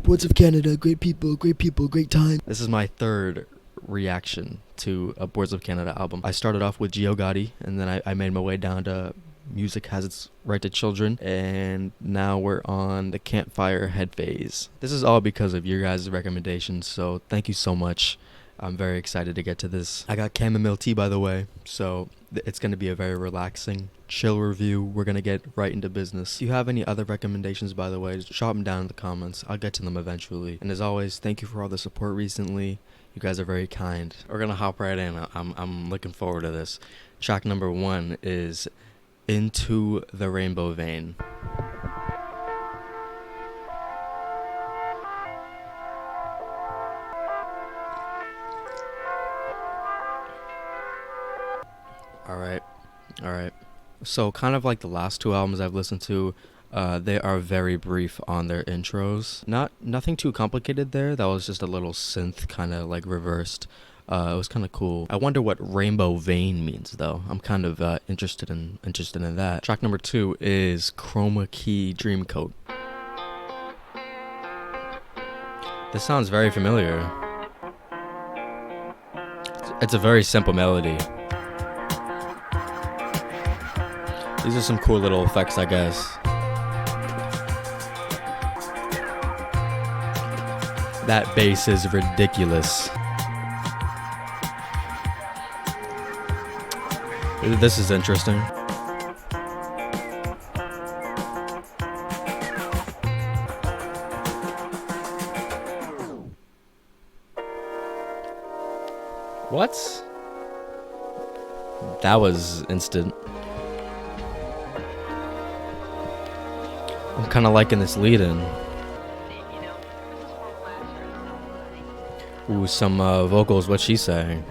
Boards of Canada, great people, great time. This is my third reaction to a Boards of Canada album. I started off with Gio Gotti, and then I made my way down to Music Has Its Right to Children, and now we're on the Campfire Headphase. This is all because of your guys' recommendations, so thank you so much. I'm very excited to get to this. I got chamomile tea, by the way, so it's going to be a very relaxing, chill review. We're going to get right into business. If you have any other recommendations, by the way, just drop them down in the comments. I'll get to them eventually. And as always, thank you for all the support recently. You guys are very kind. We're going to hop right in. I'm looking forward to this. Track number 1 is Into the Rainbow Vein. Alright. So kind of like the last 2 albums I've listened to, they are very brief on their intros. Nothing too complicated there. That was just a little synth kind of like reversed. It was kind of cool. I wonder what Rainbow Vein means though. I'm kind of interested in that. Track number 2 is Chroma Key Dreamcoat. This sounds very familiar. It's a very simple melody. These are some cool little effects, I guess. That bass is ridiculous. This is interesting. What? That was instant. I'm kind of liking this lead-in. Ooh, some vocals, what's she saying?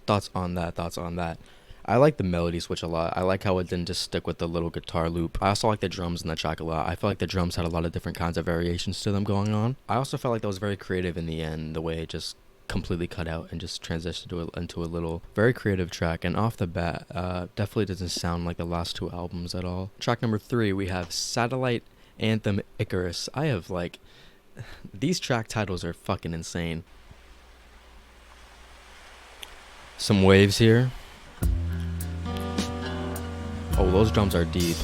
Thoughts on that. I like the melody switch a lot. I like how it didn't just stick with the little guitar loop. I also like the drums in the track a lot. I feel like the drums had a lot of different kinds of variations to them going on. I also felt like that was very creative in the end, the way it just completely cut out and just transitioned into a little very creative track. And off the bat, definitely doesn't sound like the last 2 albums at all. Track number 3, we have Satellite Anthem Icarus. I have like, these track titles are fucking insane. Some waves here. Oh, those drums are deep.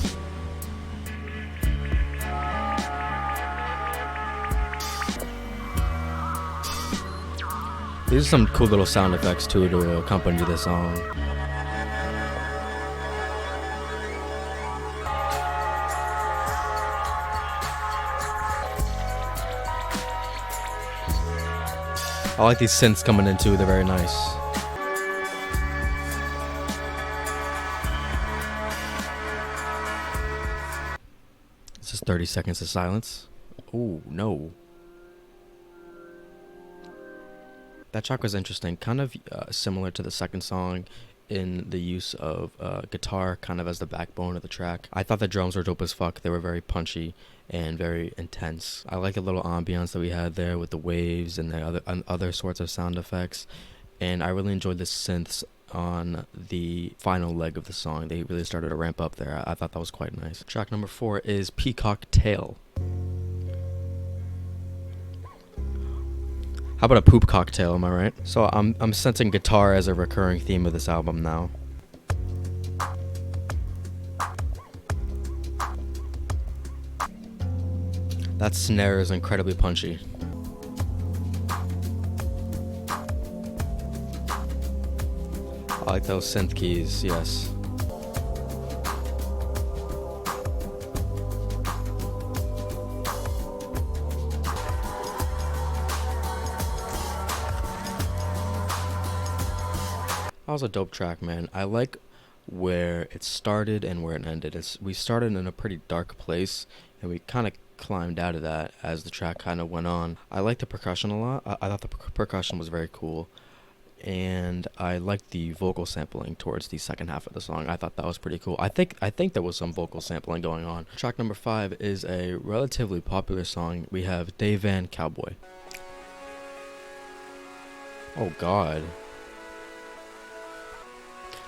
These are some cool little sound effects too to accompany the song. I like these synths coming in too, they're very nice. This is 30 seconds of silence. Oh, no. That track was interesting, kind of similar to the second song in the use of guitar kind of as the backbone of the track. I thought the drums were dope as fuck. They were very punchy and very intense. I like the little ambiance that we had there with the waves and the other sorts of sound effects. And I really enjoyed the synths on the final leg of the song. They really started to ramp up there. I thought that was quite nice. Track number 4 is Peacock Tail. How about a poop cocktail, am I right? So I'm sensing guitar as a recurring theme of this album now. That snare is incredibly punchy. I like those synth keys, yes. That was a dope track, man. I like where it started and where it ended. We started in a pretty dark place, and we kind of climbed out of that as the track kind of went on. I like the percussion a lot. I thought the percussion was very cool, and I liked the vocal sampling towards the second half of the song. I thought that was pretty cool. I think there was some vocal sampling going on. Track number 5 is a relatively popular song. We have Dayvan, Cowboy. Oh god.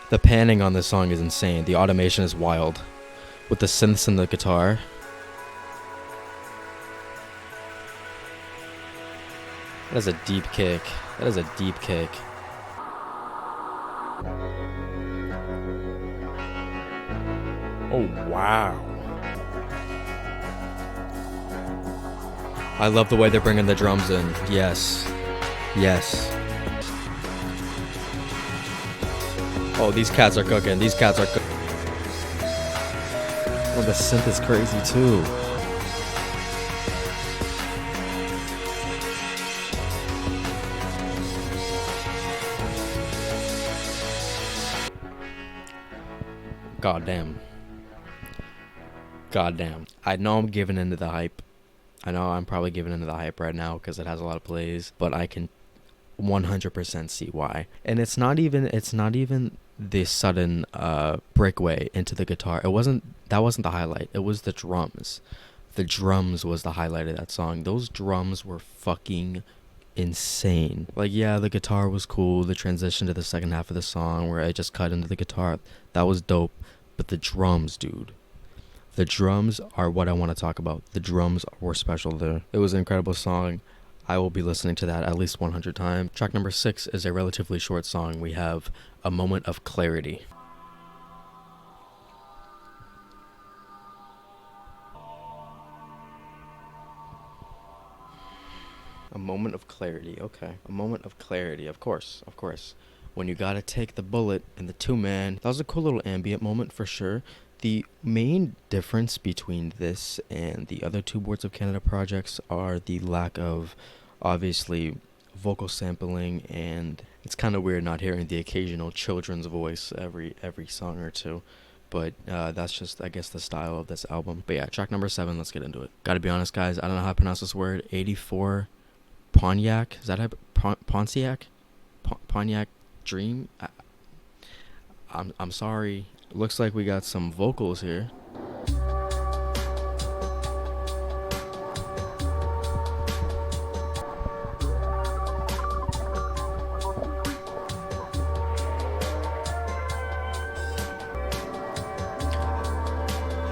The panning on this song is insane. The automation is wild. With the synths and the guitar. That is a deep kick. That is a deep kick. Oh, wow. I love the way they're bringing the drums in. Yes. Yes. Oh, these cats are cooking. These cats are cooking. Oh, the synth is crazy too. Goddamn. Goddamn. I know I'm giving into the hype. I know I'm probably giving into the hype right now because it has a lot of plays, but I can 100% see why. And it's not even the sudden breakaway into the guitar. That wasn't the highlight. It was the drums. The drums was the highlight of that song. Those drums were fucking insane. Like, yeah, the guitar was cool. The transition to the second half of the song where I just cut into the guitar, that was dope. But the drums, dude. The drums are what I want to talk about. The drums were special there. It was an incredible song. I will be listening to that at least 100 times. Track number 6 is a relatively short song. We have A Moment of Clarity. A moment of clarity, okay. A moment of clarity, of course. When you gotta take the bullet and the 2-man. That was a cool little ambient moment for sure. The main difference between this and the other 2 Boards of Canada projects are the lack of, obviously, vocal sampling, and it's kind of weird not hearing the occasional children's voice every song or two. But that's just, I guess, the style of this album. But yeah, track number 7, let's get into it. Gotta be honest, guys, I don't know how to pronounce this word. 84 Pontiac? Is that how? Pontiac? Pontiac Dream? I'm sorry. Looks like we got some vocals here.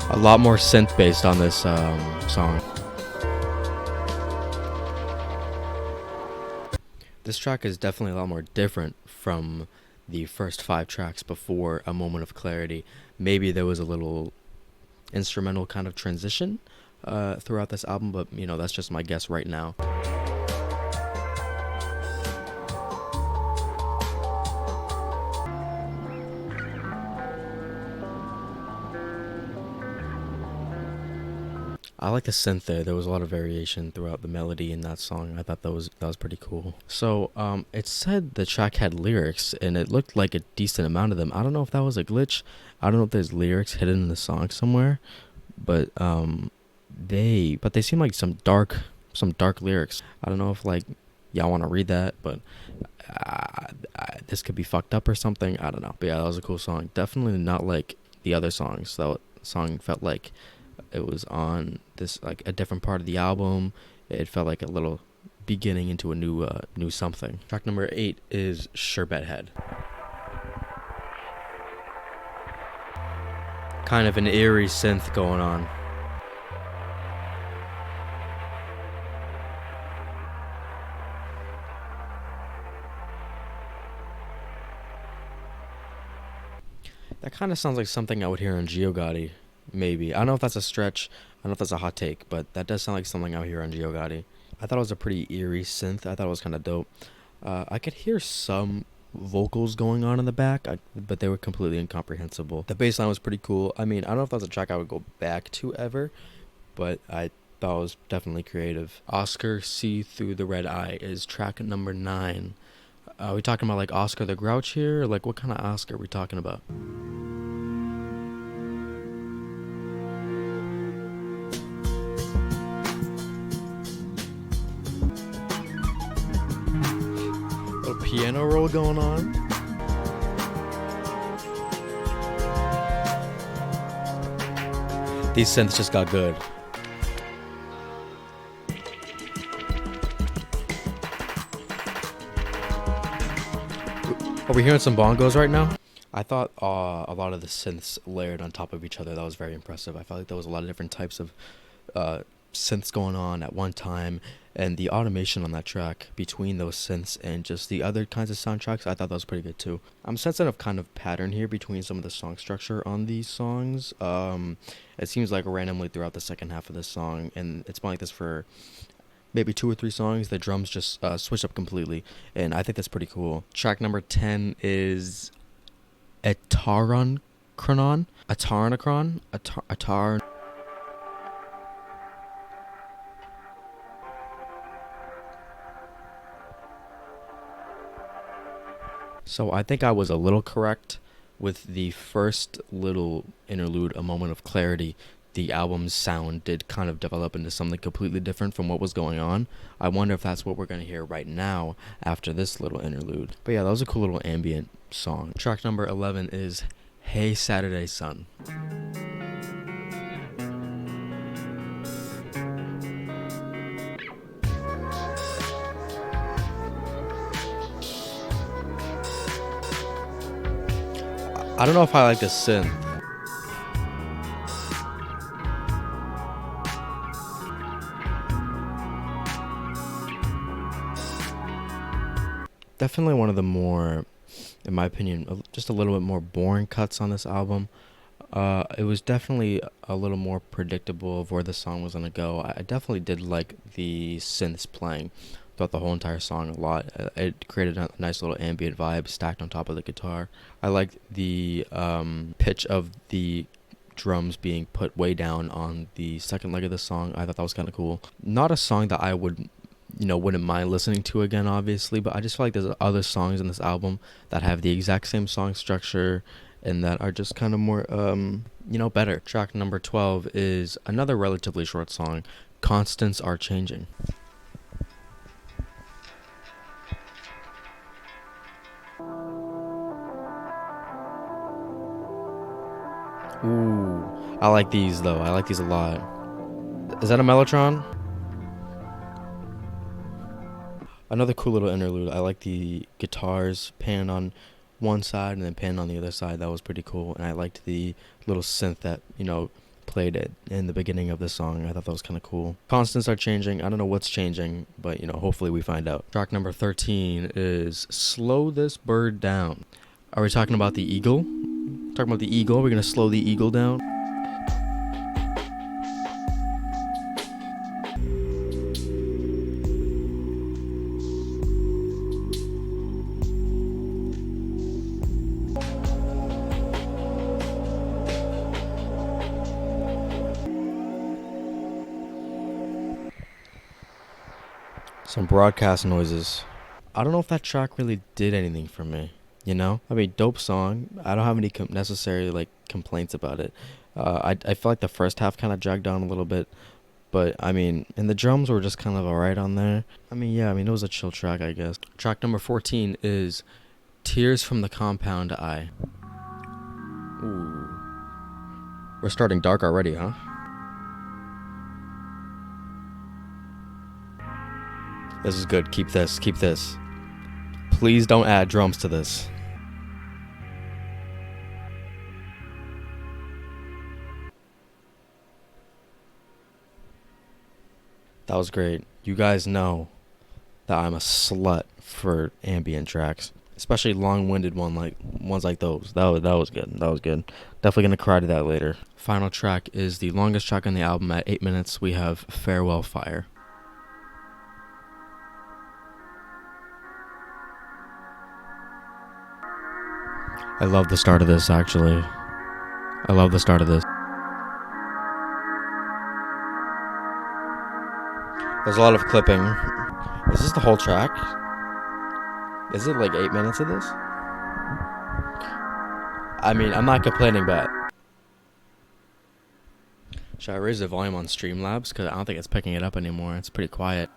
A lot more synth based on this song. This track is definitely a lot more different from the first 5 tracks before A Moment of Clarity. Maybe there was a little instrumental kind of transition throughout this album, but that's just my guess right now. I like the synth there. There was a lot of variation throughout the melody in that song. I thought that was pretty cool. So it said the track had lyrics, and it looked like a decent amount of them. I don't know if that was a glitch. I don't know if there's lyrics hidden in the song somewhere, but they seem like some dark lyrics. I don't know if y'all want to read that, but this could be fucked up or something. I don't know. But yeah, that was a cool song. Definitely not like the other songs. That song felt like it was on this a different part of the album. It felt like a little beginning into a new something. Track number 8 is Sherbet Head. Kind of an eerie synth going on. That kind of sounds like something I would hear on Gotti. Maybe. I don't know if that's a stretch. I don't know if that's a hot take, but that does sound like something out here on Gotti. I thought it was a pretty eerie synth. I thought it was kind of dope. I could hear some vocals going on in the back, but they were completely incomprehensible. The bass line was pretty cool. I mean, I don't know if that's a track I would go back to ever, but I thought it was definitely creative. Oscar See Through the Red Eye is track number 9. Are we talking about Oscar the Grouch here? Or what kind of Oscar are we talking about? Piano roll going on. These synths just got good. Are we hearing some bongos right now? I thought a lot of the synths layered on top of each other. That was very impressive. I felt like there was a lot of different types of synths going on at one time, and the automation on that track between those synths and just the other kinds of soundtracks, I thought that was pretty good too. I'm sensing a kind of pattern here between some of the song structure on these songs. It seems like randomly throughout the second half of this song, and it's been like this for maybe 2 or 3 songs, the drums just switch up completely, and I think that's pretty cool. Track number 10 is Ataranchron. So I think I was a little correct with the first little interlude, A Moment of Clarity. The album's sound did kind of develop into something completely different from what was going on. I wonder if that's what we're going to hear right now after this little interlude. But yeah, that was a cool little ambient song. Track number 11 is Hey Saturday Sun. I don't know if I like the synth. Definitely one of the more, in my opinion, just a little bit more boring cuts on this album. It was definitely a little more predictable of where the song was going to go. I definitely did like the synths playing throughout the whole entire song a lot. It created a nice little ambient vibe stacked on top of the guitar. I liked the pitch of the drums being put way down on the second leg of the song. I thought that was kind of cool. Not a song that I wouldn't mind listening to again, obviously, but I just feel like there's other songs in this album that have the exact same song structure and that are just kind of more, better. Track number 12 is another relatively short song, Constants Are Changing. Ooh, I like these though. I like these a lot. Is that a Mellotron? Another cool little interlude. I like the guitars panning on one side and then panning on the other side. That was pretty cool. And I liked the little synth that, played it in the beginning of the song. I thought that was kind of cool. Constants Are Changing. I don't know what's changing, but, hopefully we find out. Track number 13 is Slow This Bird Down. Are we talking about the eagle? Talking about the eagle? We're going to slow the eagle down? Some broadcast noises. I don't know if that track really did anything for me, I mean, dope song. I don't have any necessary complaints about it. I feel like the first half kind of dragged down a little bit, but I mean, and the drums were just kind of alright on there. It was a chill track, I guess. Track number 14 is Tears from the Compound Eye. Ooh. We're starting dark already, huh? This is good. Keep this. Keep this. Please don't add drums to this. That was great. You guys know that I'm a slut for ambient tracks, especially long-winded ones like those. That was good. That was good. Definitely gonna cry to that later. Final track is the longest track on the album at 8 minutes. We have Farewell Fire. I love the start of this, actually. I love the start of this. There's a lot of clipping. Is this the whole track? Is it 8 minutes of this? I'm not complaining, but... Should I raise the volume on Streamlabs? Because I don't think it's picking it up anymore. It's pretty quiet.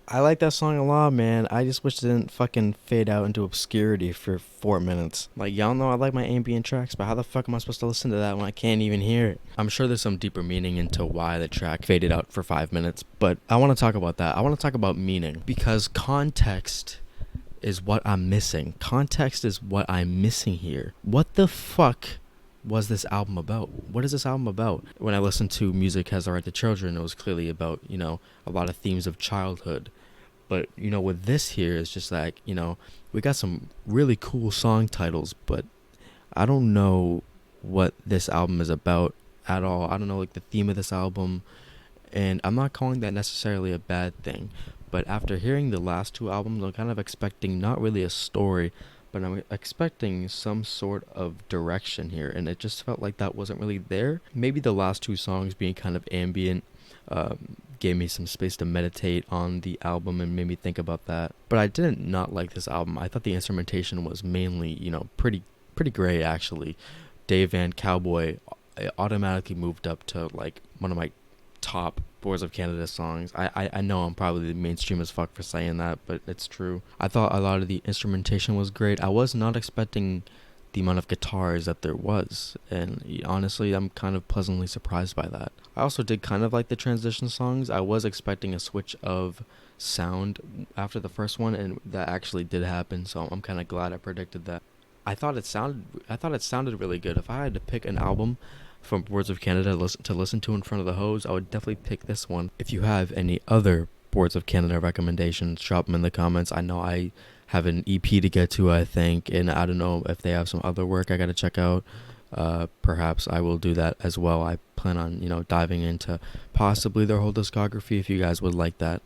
I like that song a lot, man. I just wish it didn't fucking fade out into obscurity for 4 minutes. Y'all know I like my ambient tracks, but how the fuck am I supposed to listen to that when I can't even hear it? I'm sure there's some deeper meaning into why the track faded out for 5 minutes, but I want to talk about that. I want to talk about meaning, because context is what I'm missing. Context is what I'm missing here. What the fuck was this album about? What is this album about? When I listened to Music Has the Right to Children, it was clearly about, a lot of themes of childhood. But, with this here, it's just like, we got some really cool song titles, but I don't know what this album is about at all. I don't know, like, the theme of this album, and I'm not calling that necessarily a bad thing. But after hearing the last two albums, I'm kind of expecting not really a story, but I'm expecting some sort of direction here, and it just felt like that wasn't really there. Maybe the last two songs being kind of ambient gave me some space to meditate on the album and made me think about that. But I didn't not like this album. I thought the instrumentation was mainly, pretty great actually. Dayvan, Cowboy automatically moved up to like one of my top Boards of Canada songs. I know I'm probably the mainstream as fuck for saying that, but it's true. I thought a lot of the instrumentation was great. I was not expecting the amount of guitars that there was, and honestly I'm kind of pleasantly surprised by that. I also did kind of like the transition songs. I was expecting a switch of sound after the first one, and that actually did happen, so I'm kind of glad I predicted that. I thought it sounded really good. If I had to pick an album from Boards of Canada to listen to in front of the hose, I would definitely pick this one. If you have any other Boards of Canada recommendations, drop them in the comments. I know I have an EP to get to, I think, and I don't know if they have some other work I gotta check out. Perhaps I will do that as well. I plan on, diving into possibly their whole discography if you guys would like that.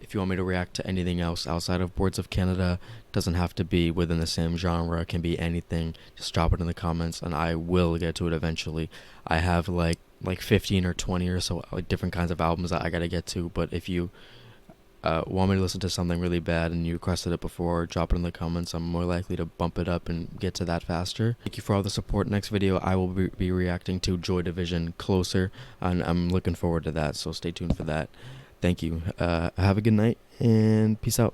If you want me to react to anything else outside of Boards of Canada, doesn't have to be within the same genre, it can be anything. Just drop it in the comments and I will get to it eventually. I have like 15 or 20 or so different kinds of albums that I gotta get to, but if you want me to listen to something really bad and you requested it before, drop it in the comments. I'm more likely to bump it up and get to that faster. Thank you for all the support. Next video I will be reacting to Joy Division, Closer, and I'm looking forward to that, so stay tuned for that. Thank you. Have a good night and peace out.